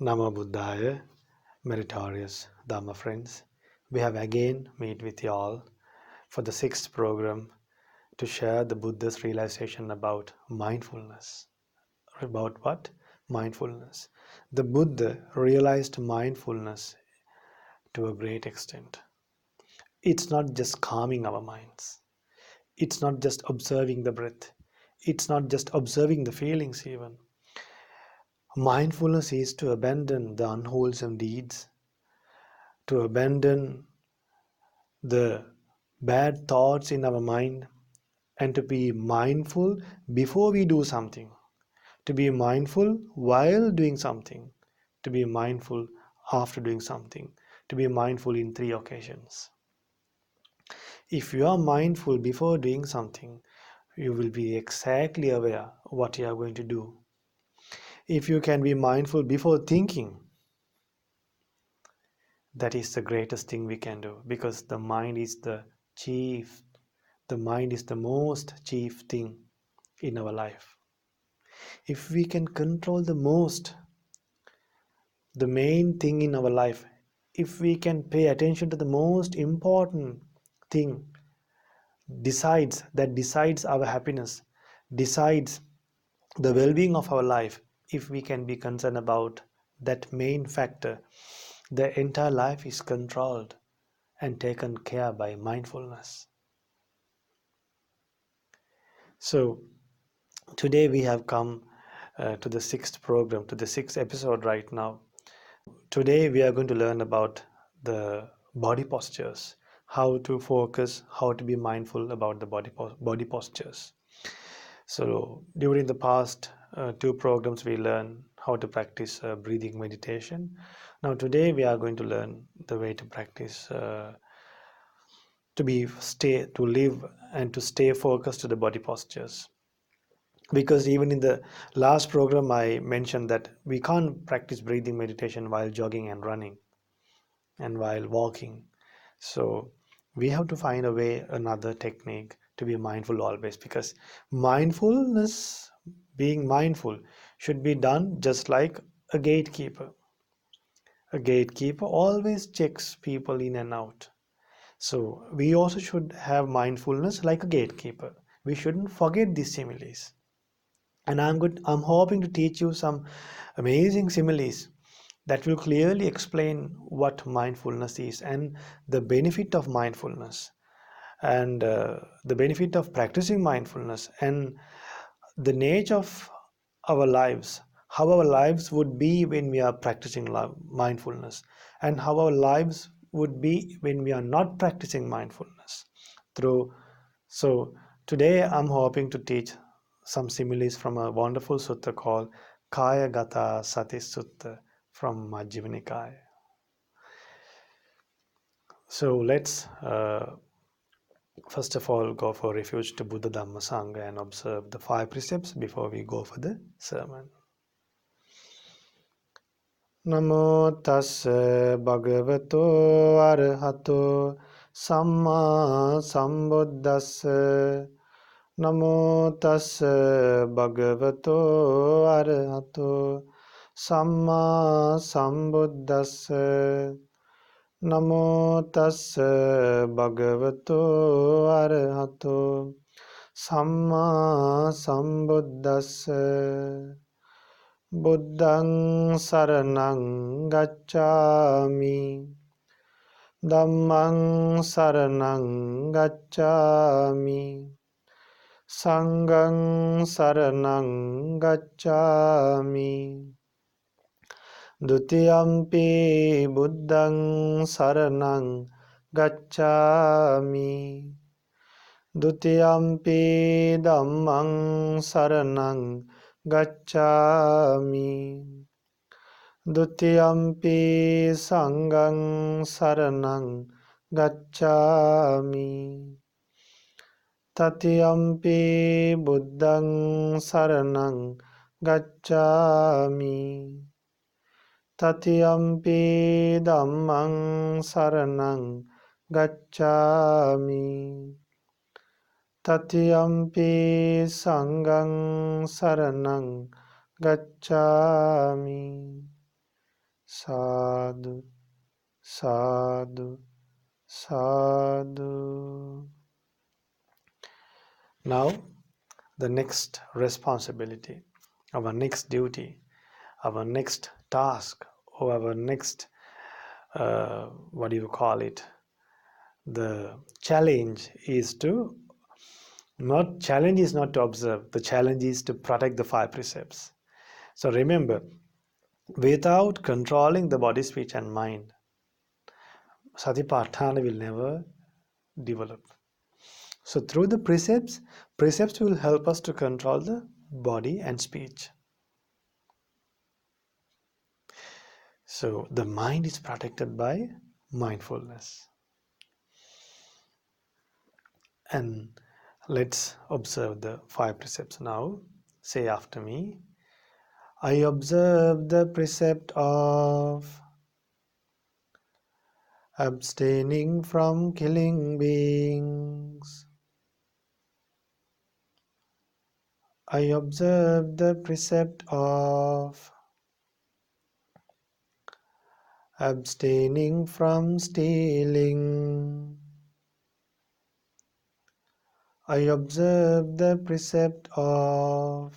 Namo Buddhaya, meritorious Dhamma Friends. We have again met with you all for the sixth program to share the Buddha's realization about mindfulness. About what? Mindfulness. The Buddha realized mindfulness to a great extent. It's not just calming our minds. It's not just observing the breath. It's not just observing the feelings even. Mindfulness is to abandon the unwholesome deeds, to abandon the bad thoughts in our mind, and to be mindful before we do something, to be mindful while doing something, to be mindful after doing something, to be mindful in three occasions. If you are mindful before doing something, you will be exactly aware what you are going to do. If you can be mindful before thinking, that is the greatest thing we can do, because the mind is the most chief thing in our life. If we can control the main thing in our life, if we can pay attention to the most important thing, decides our happiness, decides the well-being of our life, if we can be concerned about that main factor, the entire life is controlled and taken care by mindfulness. So today we have come to the sixth program, to the sixth episode right now. Today we are going to learn about the body postures, how to focus, how to be mindful about the body postures. So during the past two programs we learned how to practice breathing meditation. Now today we are going to learn the way to practice to live and to stay focused to the body postures. Because even in the last program I mentioned that we can't practice breathing meditation while jogging and running and while walking. So we have to find a way, another technique to be mindful always, because mindfulness, being mindful, should be done just like a gatekeeper. A gatekeeper always checks people in and out. So we also should have mindfulness like a gatekeeper. We shouldn't forget these similes. And I'm hoping to teach you some amazing similes that will clearly explain what mindfulness is and the benefit of mindfulness, and the benefit of practicing mindfulness, and the nature of our lives, how our lives would be when we are practicing mindfulness, and how our lives would be when we are not practicing mindfulness through. So today I'm hoping to teach some similes from a wonderful sutta called Kaya Gata Sati Sutta from Majjhima Nikāya. So let's first of all go for refuge to Buddha Dhamma Sangha and observe the five precepts before we go for the sermon. Namo tassa bhagavato arahato samma sambuddhassa. Namo tassa bhagavato arahato samma sambuddhassa. Namo tassa bhagavato arahato samma sambuddhassa. Buddhaṃ saraṇaṃ gacchāmi. Dhammaṃ saraṇaṃ gacchāmi. Sanghaṃ saraṇaṃ gacchāmi. Dutiyampi buddhaṃ saraṇaṃ gacchāmi. Dutiyampi dhammaṃ saraṇaṃ gacchāmi. Dutiyampi sanghaṃ saraṇaṃ gacchāmi. Tatiyampi buddhaṃ saraṇaṃ gacchāmi. Tatiyampi dhammaṃ saraṇaṃ gacchāmi. Tatiyampi sanghaṃ saraṇaṃ gacchāmi. sadhu, sadhu, sadhu. Now, the next responsibility, our next duty, our next task, or our next, what do you call it? The challenge is to not to observe. The challenge is to protect the five precepts. So remember, without controlling the body, speech, and mind, satipatthana will never develop. So through the precepts will help us to control the body and speech. So the mind is protected by mindfulness. And let's observe the five precepts now. Say after me. I observe the precept of abstaining from killing beings. I observe the precept of abstaining from stealing. I observe the precept of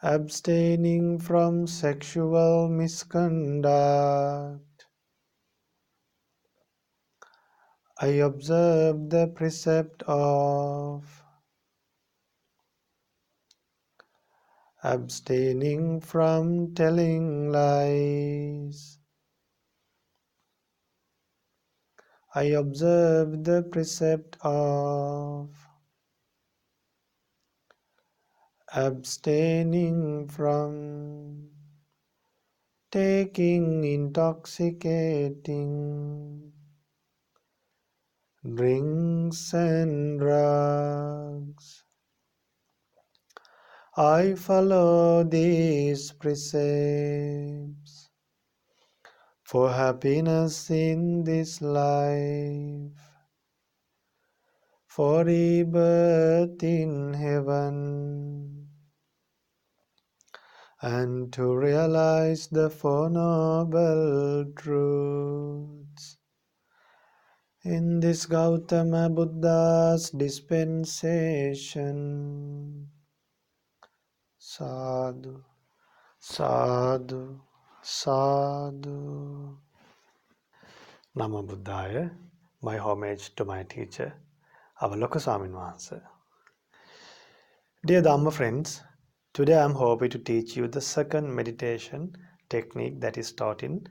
abstaining from sexual misconduct. I observe the precept of abstaining from telling lies. I observe the precept of abstaining from taking intoxicating drinks and drugs. I follow these precepts for happiness in this life, for rebirth in heaven, and to realize the Four Noble Truths in this Gautama Buddha's dispensation. Sadhu, sadhu, sadhu. Namo Buddhaya. My homage to my teacher, Avalokaswamin Mahansa. Dear Dhamma friends, today I am happy to teach you the second meditation technique that is taught in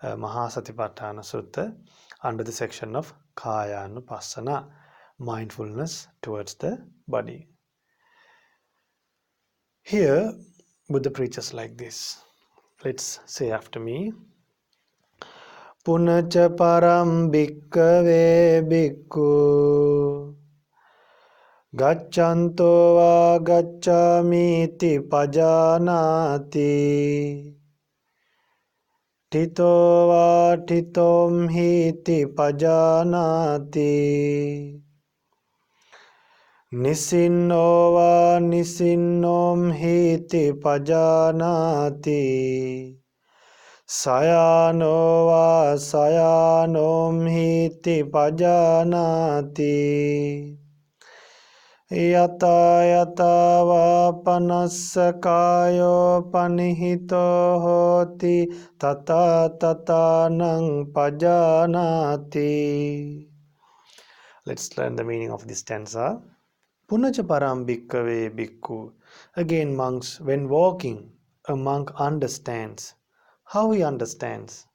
Mahasatipatthana Sutta under the section of Kayanupassana, mindfulness towards the body. Here, Buddha preaches like this. Let's say after me. Punacha param bhikkhave bhikkhu Gaccanto va gaccamiti pajanati Tito va titom hiti pajanati Nisinno va nisinnom hiti pajanati Sayano va sayanom hiti pajanati Yata yata va panassakayo panihito hoti tata tata nang pajanati. Let's learn the meaning of this stanza. Punacha param bhikkhave bhikkhu. Again, monks, when walking, a monk understands. How he understands?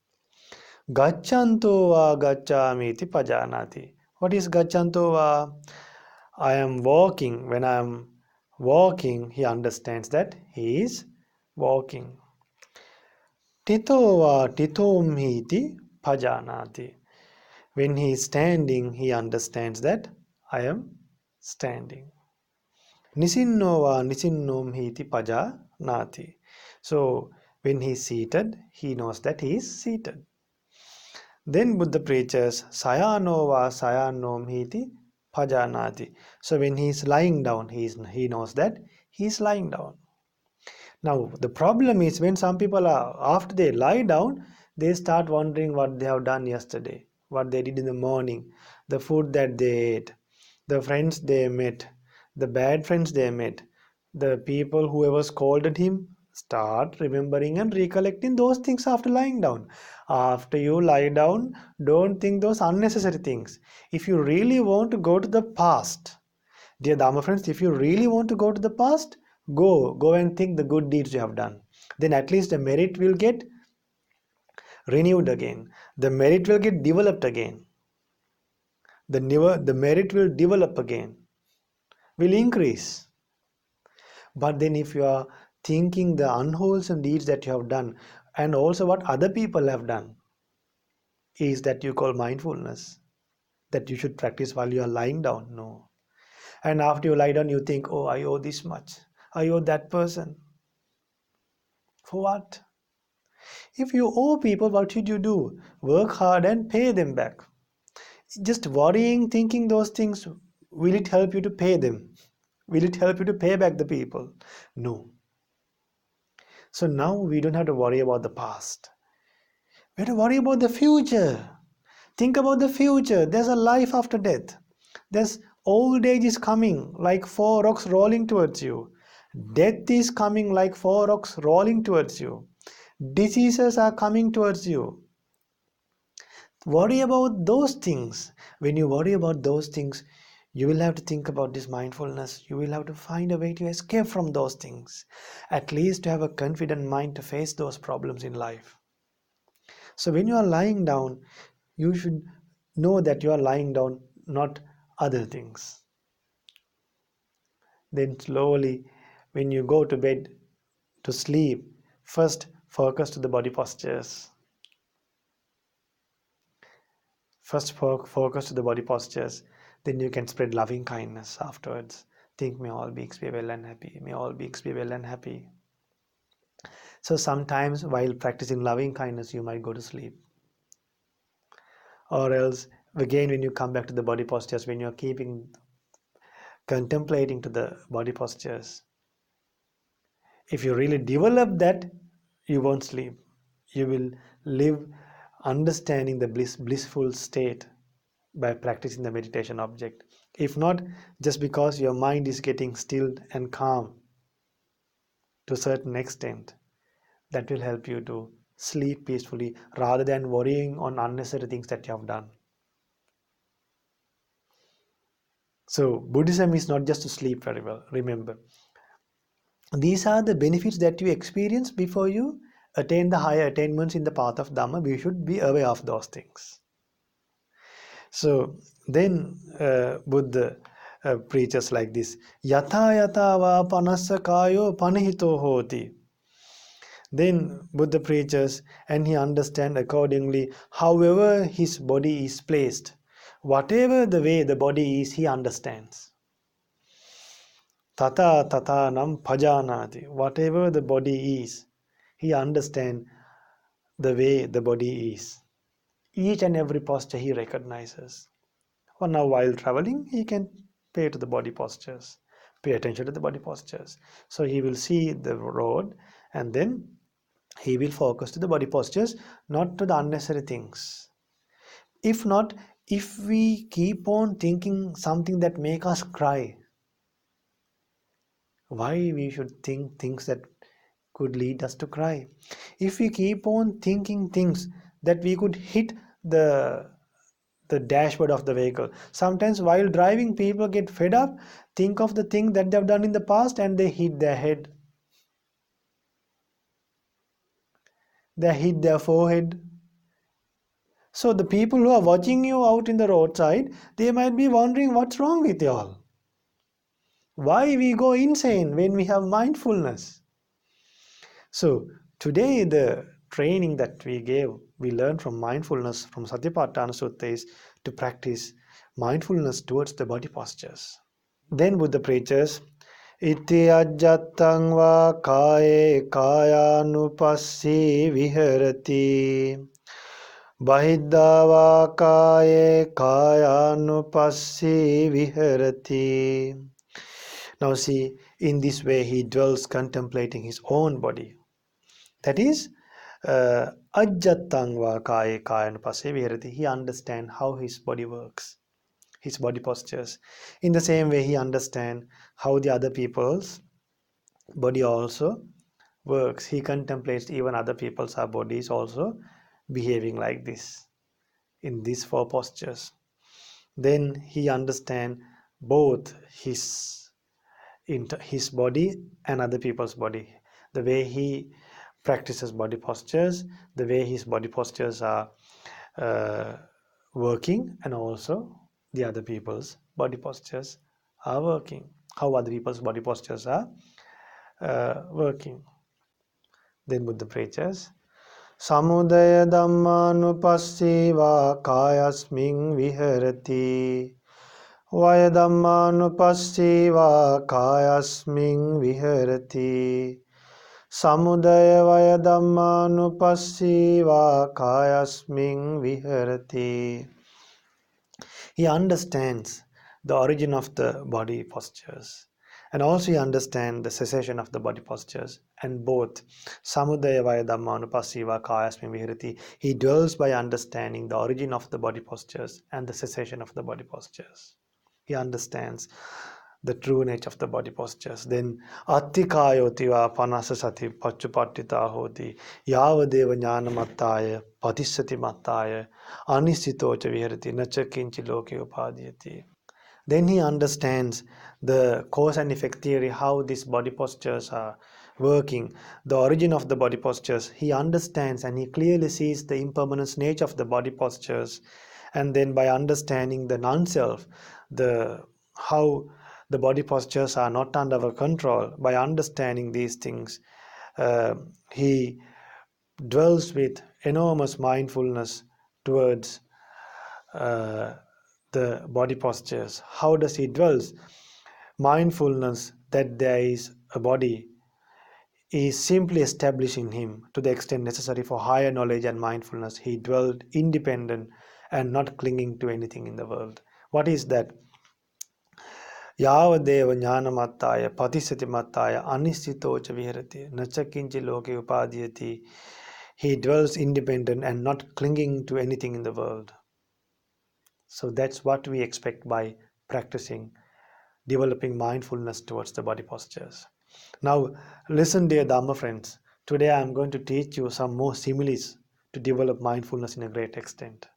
Gacchanto va gaccamiti pajanati. What is gacchanto va? I am walking. When I am walking, he understands that he is walking. Tito va titom hiti pajanati. When he is standing, he understands that I am standing. Nisinno va nisinnom hiti pajanati. So when he is seated, he knows that he is seated. Then Buddha preaches sayano va sayanom hiti pajanati. So when he is lying down, he knows that he is lying down. Now, the problem is when some people are, after they lie down, they start wondering what they have done yesterday, what they did in the morning, the food that they ate, the friends they met, the bad friends they met, the people whoever scolded him. Start remembering and recollecting those things after lying down. After you lie down, don't think those unnecessary things. If you really want to go to the past, dear Dharma friends, if you really want to go to the past, go and think the good deeds you have done. Then at least the merit will get renewed again. The merit will get developed again. The merit will develop again, will increase. But then if you are thinking the unwholesome deeds that you have done and also what other people have done, is that you call mindfulness, that you should practice while you are lying down? No. And after you lie down, you think, oh, I owe this much. I owe that person. For what? If you owe people, what should you do? Work hard and pay them back. Just worrying, thinking those things, will it help you to pay them? Will it help you to pay back the people? No. So now we don't have to worry about the past. We have to worry about the future. Think about the future. There's a life after death. There's old age is coming like four rocks rolling towards you. Death is coming like four rocks rolling towards you. Diseases are coming towards you. Worry about those things. When you worry about those things, you will have to think about this mindfulness. You will have to find a way to escape from those things. At least to have a confident mind to face those problems in life. So when you are lying down, you should know that you are lying down, not other things. Then slowly, when you go to bed to sleep, first focus to the body postures. First focus to the body postures. Then you can spread loving kindness afterwards. Think, may all beings be well and happy. May all beings be well and happy. So sometimes while practicing loving kindness, you might go to sleep. Or else, again, when you come back to the body postures, when you're contemplating to the body postures, if you really develop that, you won't sleep. You will live understanding the blissful state by practicing the meditation object. If not, just because your mind is getting stilled and calm to a certain extent, that will help you to sleep peacefully rather than worrying on unnecessary things that you have done. So Buddhism is not just to sleep very well. Remember, these are the benefits that you experience before you attain the higher attainments in the path of Dhamma. We should be aware of those things. So then Buddha preaches like this: Yatha yatha va panassa kayo panihito hoti. Then Buddha preaches and he understands accordingly however his body is placed. Whatever the way the body is, he understands. Tata tata nam pajanati. Whatever the body is, he understands the way the body is. Each and every posture he recognizes. Or now while traveling, he can pay to the body postures, pay attention to the body postures. So he will see the road and then he will focus to the body postures, not to the unnecessary things. If not, if we keep on thinking something that make us cry, why we should think things that could lead us to cry? If we keep on thinking things that we could hit the dashboard of the vehicle. Sometimes while driving, people get fed up, think of the thing that they've done in the past and they hit their head. They hit their forehead. So the people who are watching you out in the roadside, they might be wondering what's wrong with you all. Why we go insane when we have mindfulness? So today the training that we learned from mindfulness from Satipatthana Sutta is to practice mindfulness towards the body postures. Then Buddha preaches, Iti ajjattang va kāye kāyanupassī viharati. Bahiddha va kāye kāyanupassī viharati. Now see, In this way, he dwells contemplating his own body. That is, ajjattang va kaya kayanupasse viharati. He understands how his body works, his body postures. In the same way, he understands how the other people's body also works. He contemplates even other people's bodies also behaving like this in these four postures. Then he understands both his body and other people's body. The way he practices body postures, the way his body postures are uh, working, and also the other people's body postures are working. How other people's body postures are working. Then Buddha preaches, Samudaya Dhammanupassīvā kāyasmiṃ viharati. Vaya Dhammanupassīvā kāyasmiṃ viharati. Samudaya Vaya Dhammanupassīvā kāyasmiṃ viharati. He understands the origin of the body postures, and also he understands the cessation of the body postures, and both samudaya vaya dhammanupassīvā kāyasmiṃ viharati. He dwells by understanding the origin of the body postures and the cessation of the body postures. He understands the true nature of the body postures. Then attikāyoti vā panasasati paccupattitāh hoti yāvadeva jnānamattaya patissati mattaya anisthitoca viharati naca kinci loke upadhyati. Then he understands the cause and effect theory, how these body postures are working, the origin of the body postures. He understands and he clearly sees the impermanence nature of the body postures. And then by understanding the non-self, how the body postures are not under our control, by understanding these things, he dwells with enormous mindfulness towards the body postures. How does he dwells? Mindfulness that there is a body is simply established in him to the extent necessary for higher knowledge and mindfulness. He dwelled independent and not clinging to anything in the world. What is that? Yāvadeva jnānamattaya patisati mattaya anisthitoca viharati naca kinci loke upadhyati. He dwells independent and not clinging to anything in the world. So that's what we expect by practicing, developing mindfulness towards the body postures. Now, listen, dear Dhamma friends. Today I am going to teach you some more similes to develop mindfulness in a great extent.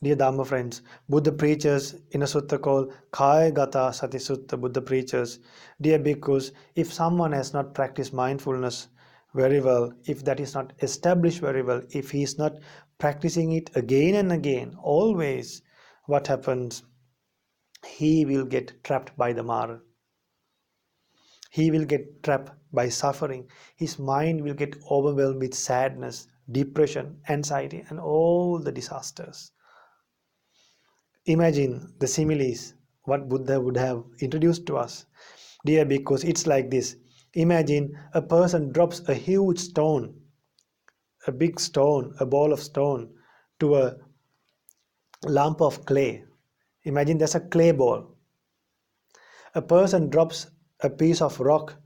Dear Dhamma friends, Buddha preaches in a sutta called Kaya Gata Sati Sutta. Buddha preaches, dear bhikkhus, if someone has not practiced mindfulness very well, if that is not established very well, if he is not practicing it again and again, always, what happens? He will get trapped by the Mara. He will get trapped by suffering. His mind will get overwhelmed with sadness, depression, anxiety, and all the disasters. Imagine the similes, what Buddha would have introduced to us. Dear, because it's like this. Imagine a person drops a huge stone, a big stone, a ball of stone, to a lump of clay. Imagine there's a clay ball. A person drops a piece of rock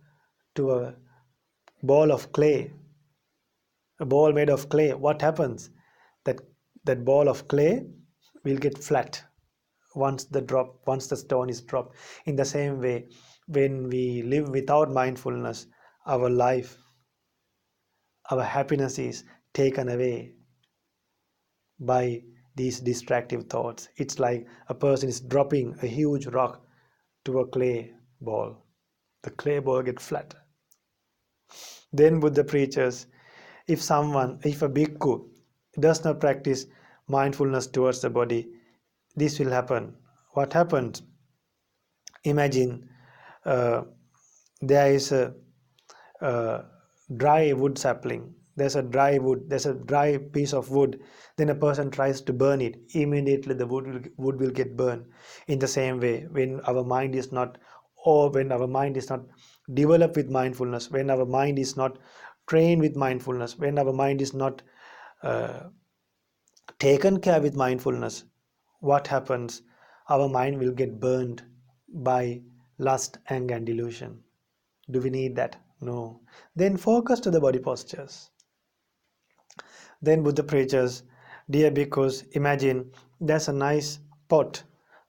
to a ball of clay, a ball made of clay. What happens? That ball of clay will get flat once the stone is dropped. In the same way, when we live without mindfulness, our life, our happiness is taken away by these distractive thoughts. It's like a person is dropping a huge rock to a clay ball. The clay ball gets flat. Then Buddha preaches, if a bhikkhu does not practice mindfulness towards the body, this will happen. What happens? Imagine there is a dry wood sapling. There's a dry piece of wood. Then a person tries to burn it. Immediately the wood will get burned. In the same way, when our mind is not developed with mindfulness, when our mind is not trained with mindfulness, when our mind is not taken care with mindfulness, what happens? Our mind will get burned by lust, anger, and delusion. Do we need that? No. Then focus to the body postures. Then Buddha preaches, dear bhikkhus, imagine there's a nice pot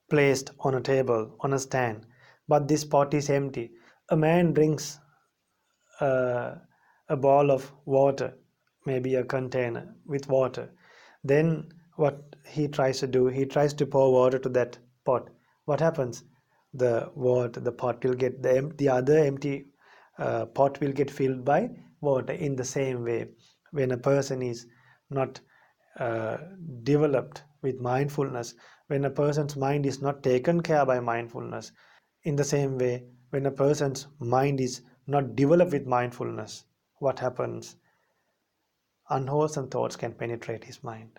placed on a table, on a stand, but this pot is empty. A man drinks uh, a ball of water, maybe a container with water. Then what he tries to do, he tries to pour water to that pot. What happens? The pot will get the other empty pot will get filled by water. In the same way, when a person is not uh, developed with mindfulness, when a person's mind is not taken care by mindfulness, in the same way, when a person's mind is not developed with mindfulness, what happens? Unwholesome thoughts can penetrate his mind.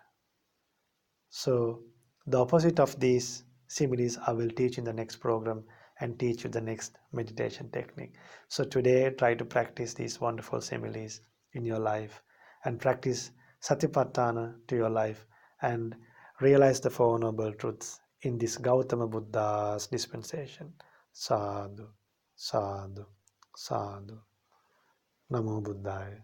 So, the opposite of these similes I will teach in the next program and teach you the next meditation technique. So, today try to practice these wonderful similes in your life and practice Satipatthana to your life and realize the Four Noble Truths in this Gautama Buddha's dispensation. Sadhu, sadhu, sadhu. Namo Buddhaya.